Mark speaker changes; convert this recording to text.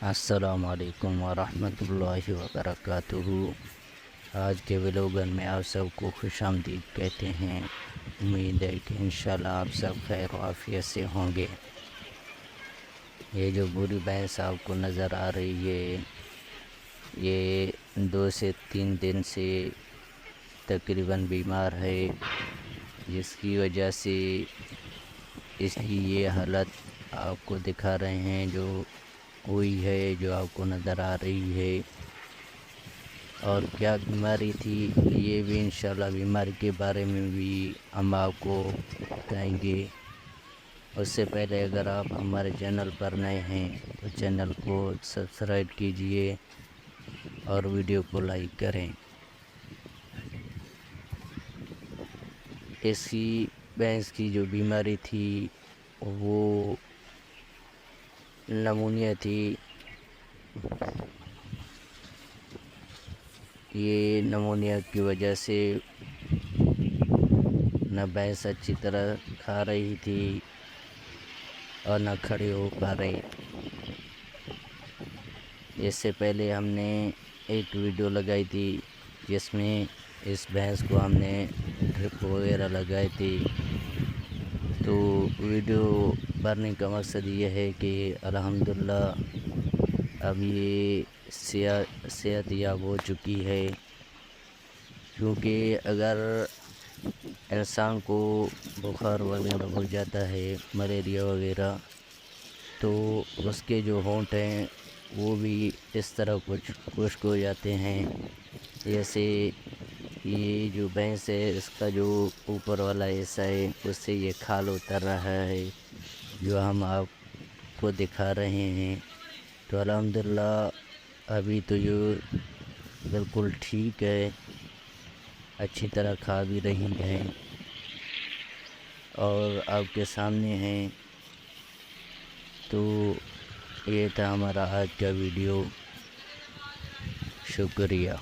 Speaker 1: السلام علیکم ورحمۃ اللہ وبرکاتہ۔ آج کے ویلوگن میں آپ سب کو خوش آمدید کہتے ہیں۔ امید ہے کہ انشاءاللہ آپ سب خیر و عافیت سے ہوں گے۔ یہ جو بوڑھی بھینس آپ کو نظر آ رہی ہے، یہ 2 سے 3 دن سے تقریباً بیمار ہے، جس کی وجہ سے اس کی یہ حالت آپ کو دکھا رہے ہیں جو ہوئی ہے، جو آپ کو نظر آ رہی ہے۔ اور کیا بیماری تھی یہ بھی انشاءاللہ بیماری کے بارے میں بھی ہم آپ کو بتائیں گے۔ اس سے پہلے اگر آپ ہمارے چینل پر نئے ہیں تو چینل کو سبسکرائب کیجئے اور ویڈیو کو لائک کریں۔ اس کی بھینس کی جو بیماری تھی وہ نمونیا تھی۔ یہ نمونیا کی وجہ سے نہ بھینس اچھی طرح کھا رہی تھی اور نہ کھڑی ہو پا رہی۔ اس سے پہلے ہم نے ایک ویڈیو لگائی تھی جس میں اس بھینس کو ہم نے ڈرپ وغیرہ لگائی تھی۔ تو ویڈیو بنانے کا مقصد یہ ہے کہ الحمدللہ اب یہ صحت یاب ہو چکی ہے، کیونکہ اگر انسان کو بخار وغیرہ ہو جاتا ہے، ملیریا وغیرہ، تو اس کے جو ہونٹ ہیں وہ بھی اس طرح کچھ خشک ہو جاتے ہیں۔ جیسے یہ جو بھینس ہے اس کا جو اوپر والا حصہ ہے اس سے یہ کھال اتر رہا ہے، جو ہم آپ کو دکھا رہے ہیں۔ تو الحمدللہ ابھی تو یہ بالکل ٹھیک ہے، اچھی طرح کھا بھی رہی ہیں اور آپ کے سامنے ہیں۔ تو یہ تھا ہمارا آج کا ویڈیو، شکریہ۔